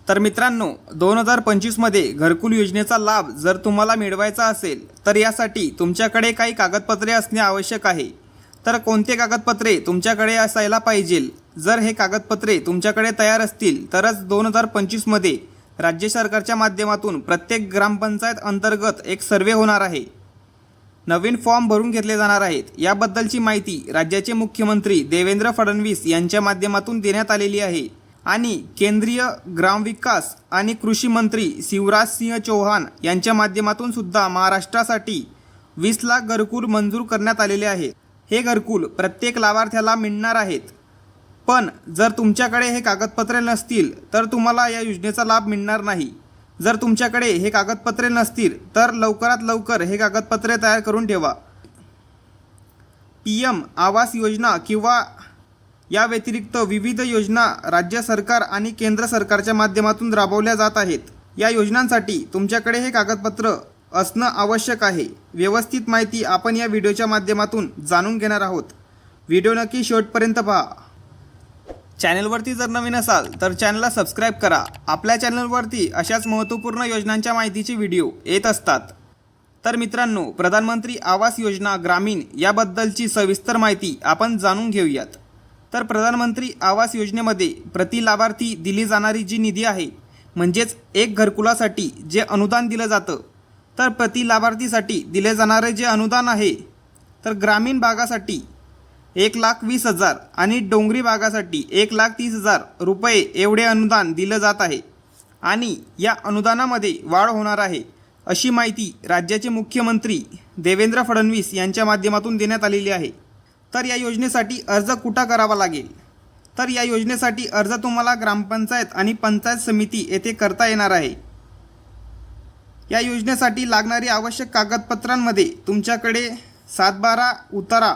तर मित्रांनो 2025 मध्ये घरकुल योजनेचा लाभ जर तुम्हाला मिळवायचा असेल तर यासाठी तुमच्याकडे काही कागदपत्रे असणे आवश्यक आहे। तर कोणते कागदपत्रे तुमच्याकडे असायला पाहिजे? जर हे कागदपत्रे तुमच्याकडे तयार असतील तरच 2025 मध्ये राज्य सरकारच्या माध्यमातून प्रत्येक ग्रामपंचायत अंतर्गत एक सर्वे होणार आहे। नवीन फॉर्म भरून घेतले जाणार आहेत। याबद्दलची माहिती राज्याचे मुख्यमंत्री देवेंद्र फडणवीस यांच्या माध्यमातून देण्यात आलेली आहे आणि केंद्रीय ग्रामविकास आणि कृषी मंत्री शिवराज सिंह चौहान यांच्या माध्यमातून सुद्धा महाराष्ट्रासाठी 20 लाख घरकुल मंजूर करण्यात आलेले आहे। हे घरकुल प्रत्येक लाभार्थ्याला मिळणार आहेत। पण जर तुमच्याकडे हे कागदपत्रे नसतील तर तुम्हाला या योजनेचा लाभ मिळणार नाही। जर तुमच्याकडे हे कागदपत्रे नसतील तर लवकरात लवकर हे कागदपत्रे तयार करून ठेवा। PM आवास योजना किंवा या व्यतिरिक्त विविध योजना राज्य सरकार आणि केंद्र सरकारच्या माध्यमातून राबवल्या जात आहेत। या योजनांसाठी तुमच्याकडे हे कागदपत्र असणं आवश्यक आहे। व्यवस्थित माहिती आपण या व्हिडिओच्या माध्यमातून जाणून घेणार आहोत। व्हिडिओ नक्की शेवटपर्यंत पहा। चॅनलवरती जर नवीन असाल तर चॅनलला सबस्क्राईब करा। आपल्या चॅनलवरती अशाच महत्त्वपूर्ण योजनांच्या माहितीचे व्हिडिओ येत असतात। तर मित्रांनो, प्रधानमंत्री आवास योजना ग्रामीण याबद्दलची सविस्तर माहिती आपण जाणून घेऊयात। तर प्रधानमंत्री आवास योजनेमध्ये प्रति लाभार्थी दिली जाणारी जी निधी आहे म्हणजेच एक घरकुलासाठी जे अनुदान दिलं जातं, तर प्रति लाभार्थीसाठी दिले जाणारे जे अनुदान आहे तर ग्रामीण भागासाठी 1,20,000 आणि डोंगरी भागासाठी 1,30,000 रुपये एवढे अनुदान दिलं जात आहे आणि या अनुदानामध्ये वाढ होणार आहे अशी माहिती राज्याचे मुख्यमंत्री देवेंद्र फडणवीस यांच्या माध्यमातून देण्यात आलेली आहे। तर या योजनेसाठी अर्ज कुठं करावा लागेल? तर या योजनेसाठी अर्ज तुम्हाला ग्रामपंचायत आणि पंचायत समिती येथे करता येणार आहे। या योजनेसाठी लागणारी आवश्यक कागदपत्रांमध्ये तुमच्याकडे 7/12 उतारा,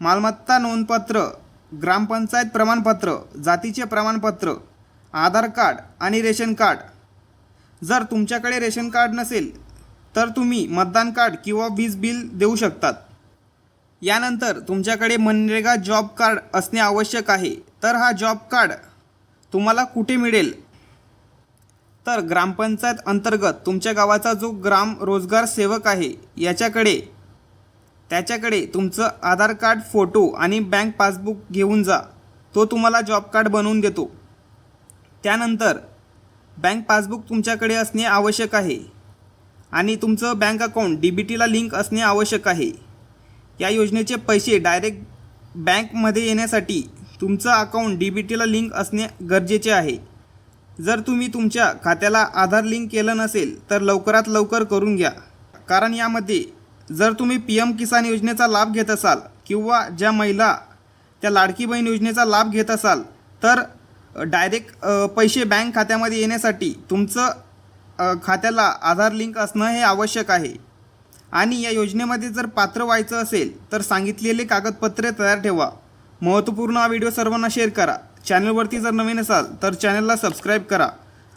मालमत्ता नोंदपत्र, ग्रामपंचायत प्रमाणपत्र, जातीचे प्रमाणपत्र, आधार कार्ड आणि रेशन कार्ड। जर तुमच्याकडे रेशन कार्ड नसेल तर तुम्ही मतदान कार्ड किंवा वीज बिल देऊ शकतात। यानंतर तुमच्याकडे मनरेगा जॉब कार्ड असणे आवश्यक आहे। तर हा जॉब कार्ड तुम्हाला कुठे मिळेल? तर ग्रामपंचायत अंतर्गत तुमच्या गावाचा जो ग्राम रोजगार सेवक आहे त्याच्याकडे तुमचं आधार कार्ड, फोटो आणि बँक पासबुक घेऊन जा। तो तुम्हाला जॉब कार्ड बनवून देतो। त्यानंतर बँक पासबुक तुमच्याकडे असणे आवश्यक आहे आणि तुमचं बँक अकाउंट DBTला लिंक असणे आवश्यक आहे। या योजनेचे पैसे डायरेक्ट बँकमध्ये येण्यासाठी तुमचं अकाउंट DBTला लिंक असणे गरजेचे आहे। जर तुम्ही तुमच्या खात्याला आधार लिंक केलं नसेल तर लवकरात लवकर करून घ्या, कारण यामध्ये जर तुम्ही PM किसान योजनेचा लाभ घेत असाल किंवा ज्या महिला त्या लाडकी बहीण योजनेचा लाभ घेत असाल तर डायरेक्ट पैसे बँक खात्यामध्ये येण्यासाठी तुमचं खात्याला आधार लिंक असणं हे आवश्यक आहे। आणि या योजनेमध्ये जर पात्र व्हायचं असेल तर सांगितलेले कागदपत्रे तयार ठेवा। महत्त्वपूर्ण हा व्हिडिओ सर्वांना शेअर करा। चॅनलवरती जर नवीन असाल तर चॅनलला सबस्क्राईब करा।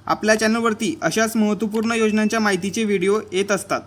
आपल्या चॅनलवरती अशाच महत्त्वपूर्ण योजनांच्या माहितीचे व्हिडिओ येत असतात।